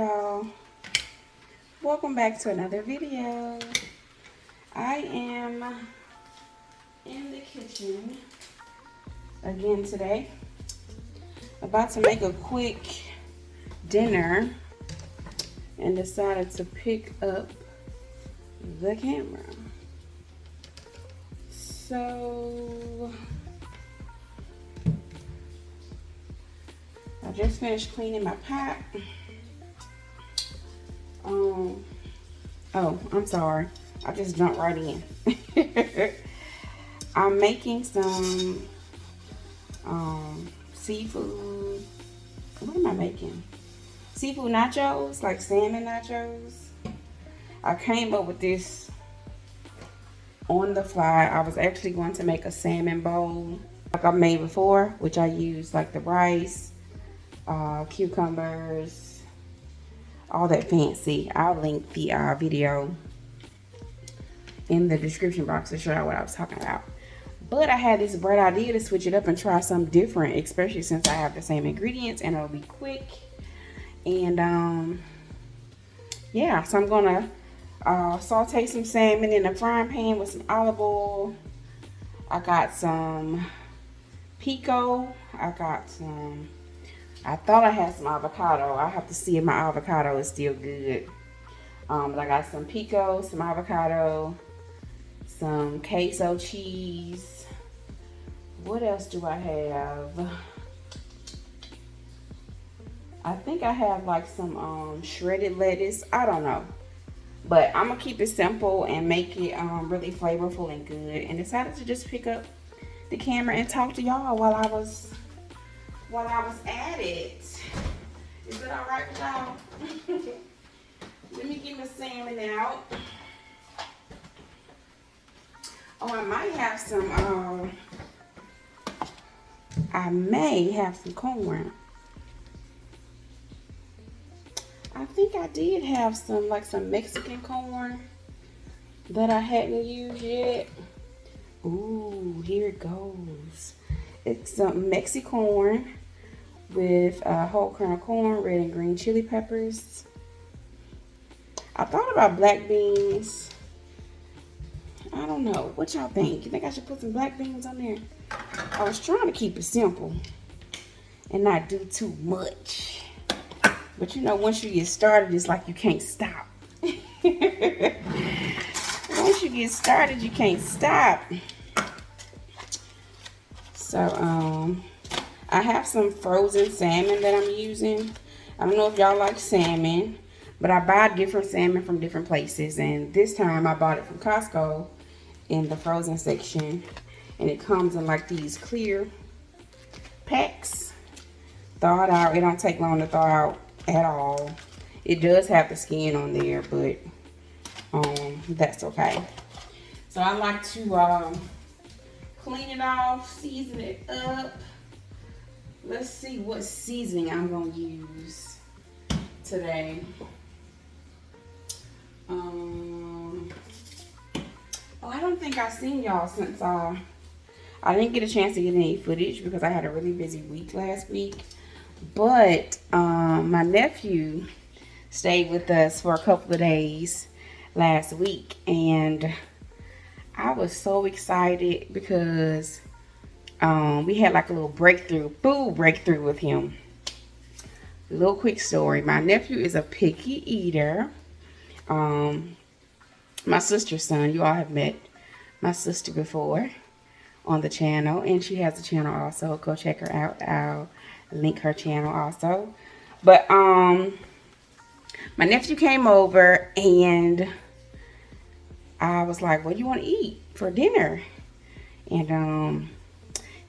y'all, welcome back to another video. I am in the kitchen again today, about to make a quick dinner and decided to pick up the camera. So I just finished cleaning my pot. Oh, I'm sorry. I just jumped right in. I'm making some seafood. What am I making? Seafood nachos, like salmon nachos. I came up with this on the fly. I was actually going to make a salmon bowl like I've made before, which I use like the rice, cucumbers, all that fancy. I'll link the video in the description box to show you what I was talking about. But I had this bright idea to switch it up and try something different, especially since I have the same ingredients and it'll be quick. And yeah, so I'm gonna saute some salmon in a frying pan with some olive oil. I got some pico. I thought I had some avocado. I have to see if my avocado is still good. But I got some pico, some avocado, some queso cheese. What else do I have? I think I have like some shredded lettuce. I don't know. But I'm gonna keep it simple and make it really flavorful and good. And decided to just pick up the camera and talk to y'all while I was at it. Is it alright with y'all? Let me get my salmon out. Oh, I might have some, I may have some corn. I think I did have some, like some Mexican corn that I hadn't used yet. Ooh, here it goes. It's some Mexican corn with whole kernel corn, red and green chili peppers. I thought about black beans. I don't know. What y'all think? You think I should put some black beans on there? I was trying to keep it simple and not do too much. But you know, once you get started, it's like you can't stop. Once you get started, you can't stop. So, I have some frozen salmon that I'm using. I don't know if y'all like salmon, but I buy different salmon from different places. And this time I bought it from Costco in the frozen section. And it comes in like these clear packs. Thaw it out. It don't take long to thaw out at all. It does have the skin on there, but that's okay. So I like to clean it off, season it up. Let's see what seasoning I'm gonna use today. Oh, I don't think I've seen y'all since I didn't get a chance to get any footage because I had a really busy week last week. But my nephew stayed with us for a couple of days last week, and I was so excited because we had like a little food breakthrough with him. A little quick story. My nephew is a picky eater. My sister's son. You all have met my sister before on the channel, and she has a channel also. Go check her out. I'll link her channel also. But my nephew came over, and I was like, what do you want to eat for dinner? And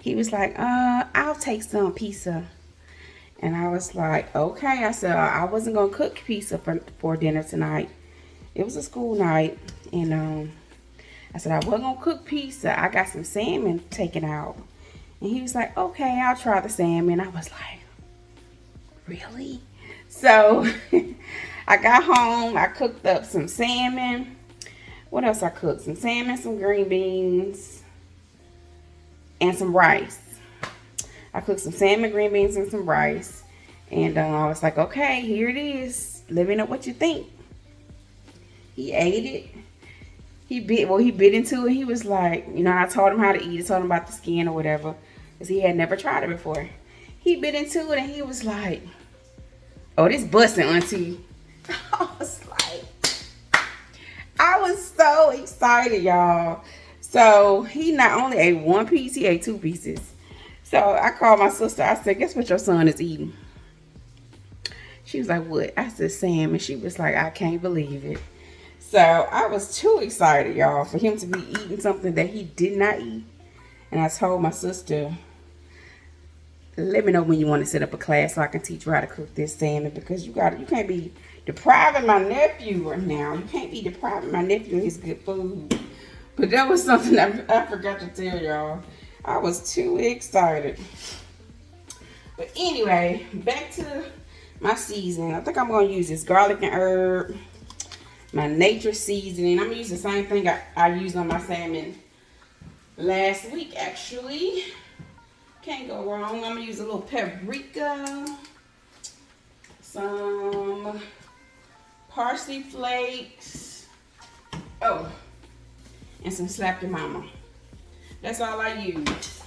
he was like, I'll take some pizza. And I was like, okay. I said, I wasn't going to cook pizza for dinner tonight. It was a school night. And I said, I wasn't going to cook pizza. I got some salmon taken out. And he was like, okay, I'll try the salmon. I was like, really? So I got home. I cooked up some salmon. What else I cooked? Some salmon, some green beans, and some rice. I cooked some salmon, green beans, and some rice. And I was like, okay, here it is. let me know what you think. He ate it. He bit into it. He was like, you know, I told him how to eat it, told him about the skin or whatever, because he had never tried it before. He bit into it and he was like, oh, this busting, auntie. I was so excited, y'all. So he not only ate one piece, he ate 2 pieces. So I called my sister. I said, guess what your son is eating? She was like, what? I said, salmon. She was like, I can't believe it. So I was too excited, y'all, for him to be eating something that he did not eat. And I told my sister, let me know when you want to set up a class so I can teach you how to cook this salmon, because you can't be depriving my nephew right now. You can't be depriving my nephew of his good food. But that was something I forgot to tell y'all. I was too excited. But anyway, back to my seasoning. I think I'm going to use this garlic and herb, my nature seasoning. I'm going to use the same thing I used on my salmon last week, actually. Can't go wrong. I'm going to use a little paprika, some parsley flakes, oh, and some slap your mama. That's all I use.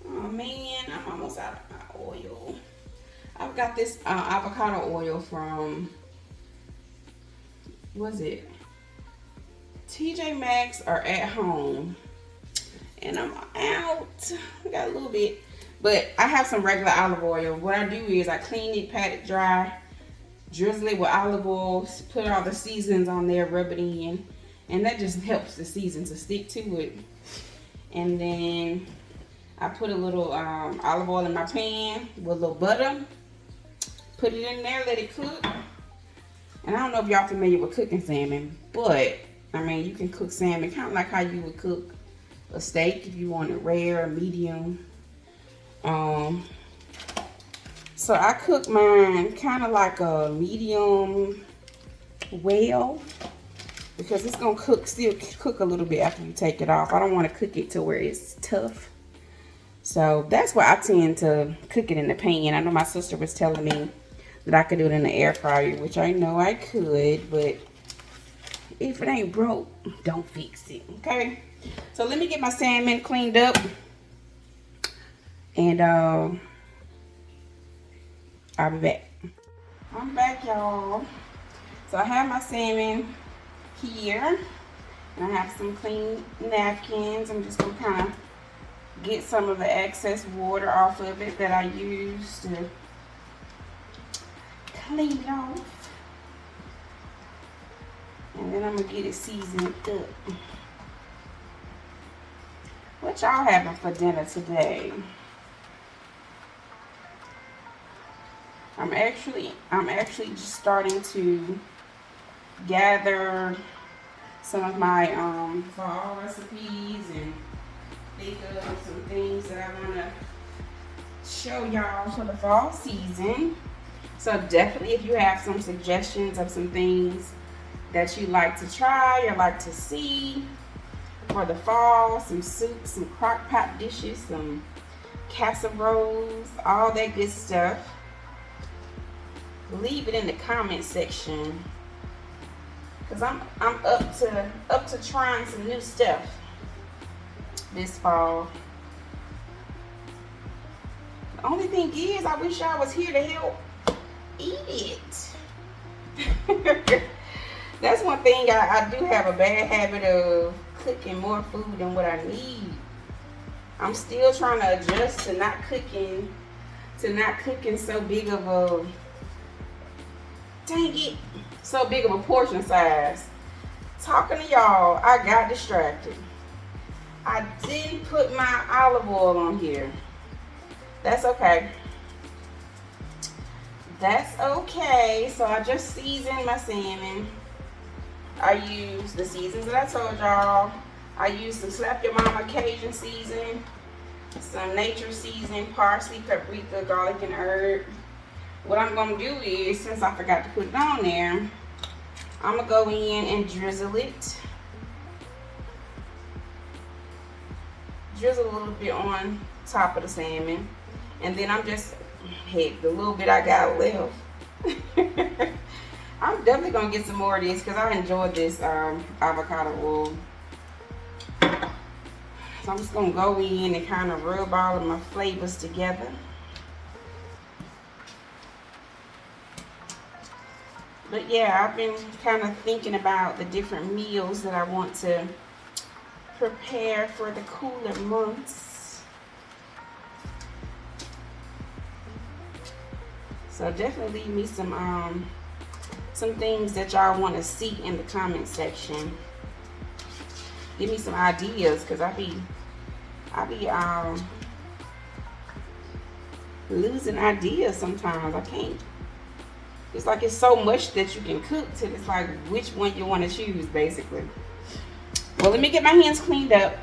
Oh man, I'm almost out of my oil. I've got this avocado oil from, what's it? TJ Maxx or At Home. And I'm out. I got a little bit. But I have some regular olive oil. What I do is I clean it, pat it dry, drizzle it with olive oil, put all the seasons on there, rub it in. And that just helps the season to stick to it. And then I put a little olive oil in my pan with a little butter. Put it in there, let it cook. And I don't know if y'all familiar with cooking salmon, but I mean, you can cook salmon kind of like how you would cook a steak if you want it rare or medium. So I cook mine kind of like a medium well, because it's gonna still cook a little bit after you take it off. I don't want to cook it to where it's tough. So that's why I tend to cook it in the pan. I know my sister was telling me that I could do it in the air fryer, which I know I could, but if it ain't broke, don't fix it, okay? So let me get my salmon cleaned up, and I'll be back. I'm back, y'all. So I have my salmon here, and I have some clean napkins. I'm just gonna kind of get some of the excess water off of it that I used to clean it off. And then I'm gonna get it seasoned up. What y'all having for dinner today? I'm actually just starting to gather some of my fall recipes and think of some things that I want to show y'all for the fall season. So definitely, if you have some suggestions of some things that you like to try or like to see for the fall, some soups, some crock pot dishes, some casseroles, all that good stuff, leave it in the comment section, because I'm up to trying some new stuff this fall. The only thing is, I wish I was here to help eat it. That's one thing I do have a bad habit of cooking more food than what I need. I'm still trying to adjust to not cooking so big of a, dang it, so big of a portion size. Talking to y'all, I got distracted. I didn't put my olive oil on here. That's okay. That's okay. So I just seasoned my salmon. I used the seasons that I told y'all. I used some Slap Your Mama Cajun season, some nature season, parsley, paprika, garlic, and herb. What I'm going to do is, since I forgot to put it on there, I'm going to go in and drizzle it. Drizzle a little bit on top of the salmon. And then I'm just, heck, the little bit I got left. definitely gonna get some more of this because I enjoyed this avocado oil. So I'm just gonna go in and kind of rub all of my flavors together. But yeah, I've been kind of thinking about the different meals that I want to prepare for the cooler months. So definitely leave me some things that y'all want to see in the comment section. Give me some ideas, because I be losing ideas sometimes. I can't. It's like it's so much that you can cook till it's like which one you want to choose, basically. Well, let me get my hands cleaned up.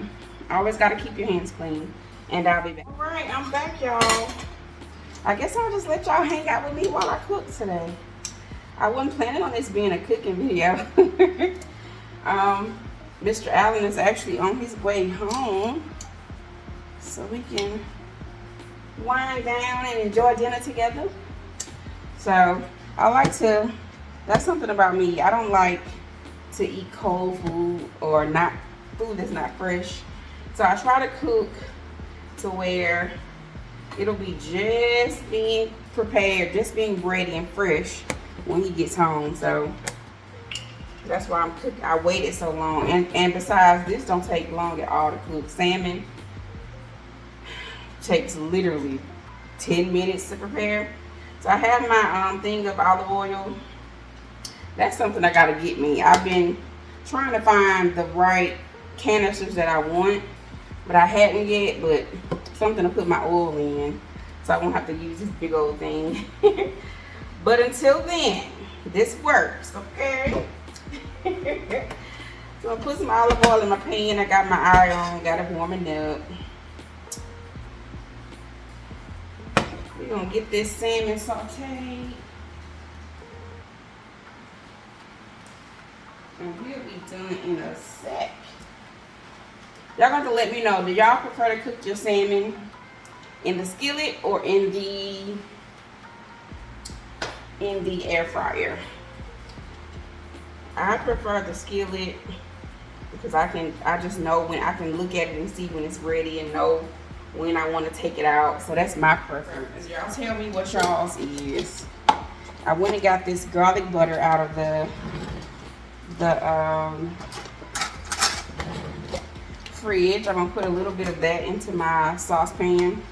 I always got to keep your hands clean. And I'll be back. All right, I'm back, y'all. I guess I'll just let y'all hang out with me while I cook today. I wasn't planning on this being a cooking video. Mr. Allen is actually on his way home, so we can wind down and enjoy dinner together. So I like to, that's something about me, I don't like to eat cold food or not food that's not fresh. So I try to cook to where it'll be just being prepared, just being ready and fresh when he gets home. So that's why I'm cooking. I waited so long. And besides, this don't take long at all to cook. Salmon takes literally 10 minutes to prepare. So I have my thing of olive oil. That's something I gotta get me. I've been trying to find the right canisters that I want, but I hadn't yet. But something to put my oil in, so I won't have to use this big old thing. But until then, this works, okay? So I put some olive oil in my pan. I got my eye on, got it warming up. We're gonna get this salmon sauteed. And we'll be done in a sec. Y'all got to let me know, do y'all prefer to cook your salmon in the skillet or in the air fryer? I prefer the skillet because I just know when I can look at it and see when it's ready and know when I want to take it out. So that's my preference. Y'all tell me what y'all's is. I went and got this garlic butter out of the fridge. I'm gonna put a little bit of that into my saucepan.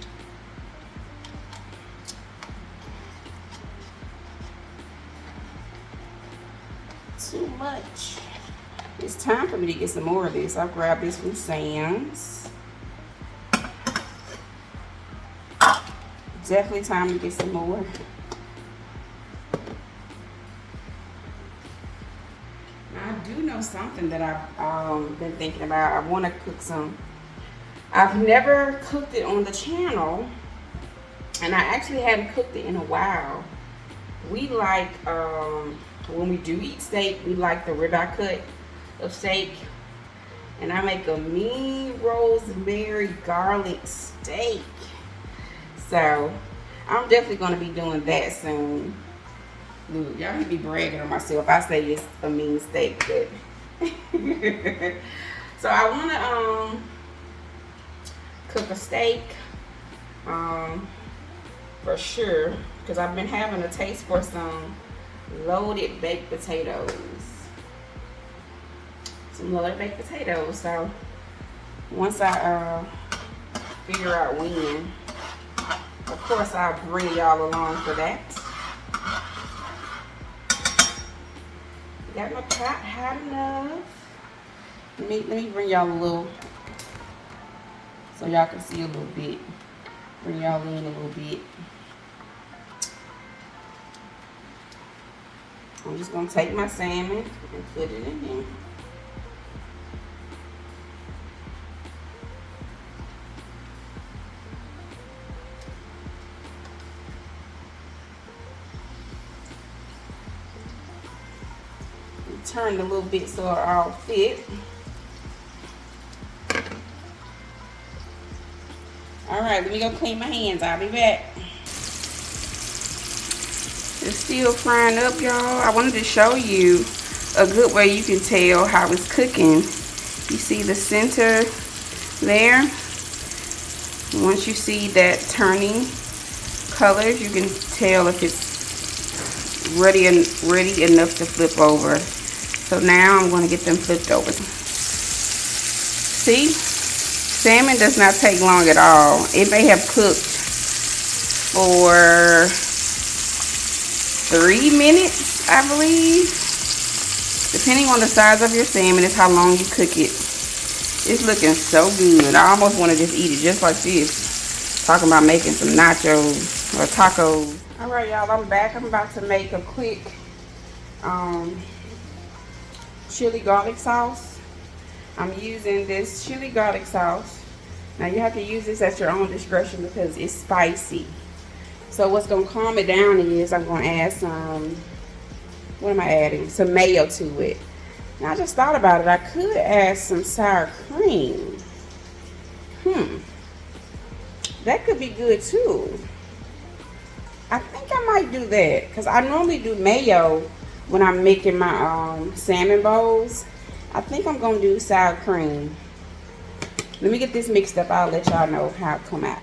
Too much. It's time for me to get some more of this. I'll grab this from Sam's. Definitely time to get some more. I do know something that I've been thinking about. I want to cook some. I've never cooked it on the channel, and I actually hadn't cooked it in a while. We like, when we do eat steak, we like the ribeye cut of steak. And I make a mean rosemary garlic steak. So I'm definitely going to be doing that soon. Look, y'all can be bragging on myself. I say it's a mean steak, but so I want to cook a steak for sure, because I've been having a taste for some loaded baked potatoes. Some loaded baked potatoes. So once I figure out when, of course I'll bring y'all along for that. Got my pot hot enough. Let me bring y'all a little, so y'all can see a little bit. Bring y'all in a little bit. I'm just gonna take my salmon and put it in here. Turned a little bit so it all fit. All right, let me go clean my hands. I'll be back. It's still frying up, y'all. I wanted to show you a good way you can tell how it's cooking. You see the center there? Once you see that turning colors, you can tell if it's ready enough to flip over. So now I'm going to get them flipped over. See? Salmon does not take long at all. It may have cooked for 3 minutes, I believe. Depending on the size of your salmon is how long you cook it. It's looking so good. I almost want to just eat it just like this. Talking about making some nachos or tacos. Alright, y'all, I'm back. I'm about to make a quick chili garlic sauce. I'm using this chili garlic sauce. Now you have to use this at your own discretion because it's spicy. So what's going to calm it down is I'm going to add some, what am I adding? Some mayo to it. Now I just thought about it. I could add some sour cream. That could be good too. I think I might do that because I normally do mayo when I'm making my salmon bowls. I think I'm going to do sour cream. Let me get this mixed up. I'll let y'all know how it come out.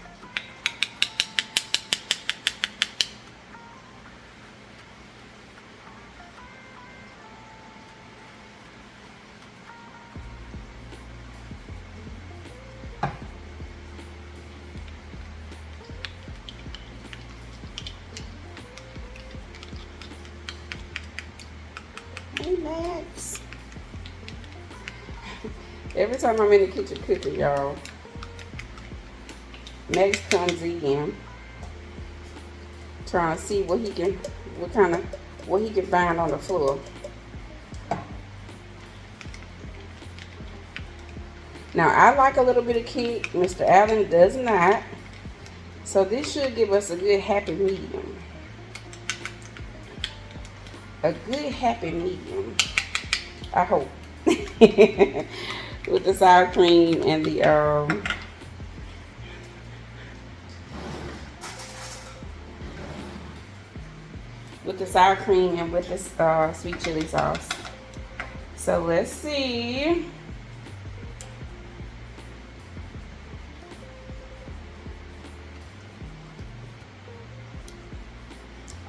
Hey, Max. Every time I'm in the kitchen cooking, y'all, Max comes in trying to see what he can find on the floor. Now I like a little bit of kick. Mr. Allen does not. So this should give us a good happy medium. A good happy medium, I hope. With the sour cream and the with the sweet chili sauce. So let's see.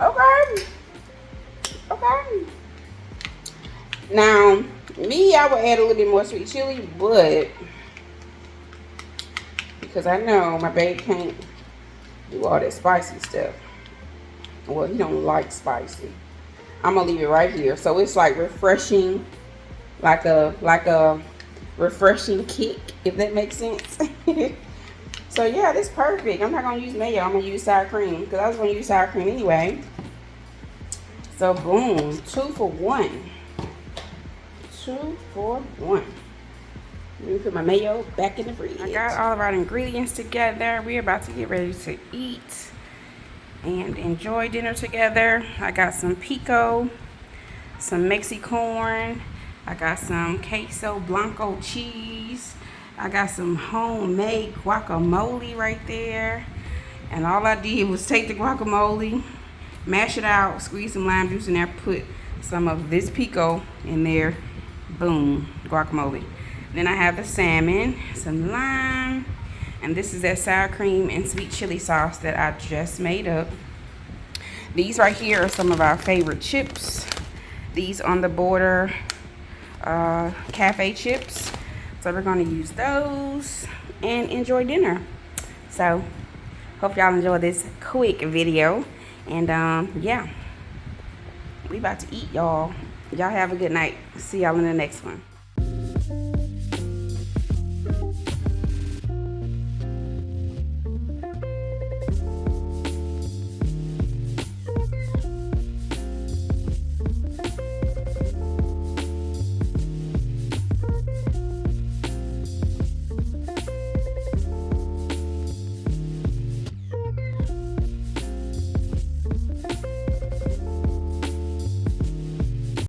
Okay. Now, me, I would add a little bit more sweet chili, but because I know my babe can't do all that spicy stuff. Well, he don't like spicy. I'm gonna leave it right here. So it's like refreshing, like a refreshing kick, if that makes sense. So yeah, that's perfect. I'm not gonna use mayo. I'm gonna use sour cream because I was gonna use sour cream anyway. So boom, 2 for 1. 2 for 1. Let me put my mayo back in the fridge. I got all of our ingredients together. We're about to get ready to eat and enjoy dinner together. I got some pico, some Mexicorn. I got some queso blanco cheese. I got some homemade guacamole right there. And all I did was take the guacamole, mash it out, squeeze some lime juice in there, put some of this pico in there. Boom, guacamole. Then I have the salmon, some lime, and this is that sour cream and sweet chili sauce that I just made up. These right here are some of our favorite chips. These On the Border cafe chips. So we're going to use those and enjoy dinner. So hope y'all enjoy this quick video. And yeah, we about to eat, y'all. Y'all have a good night. See y'all in the next one.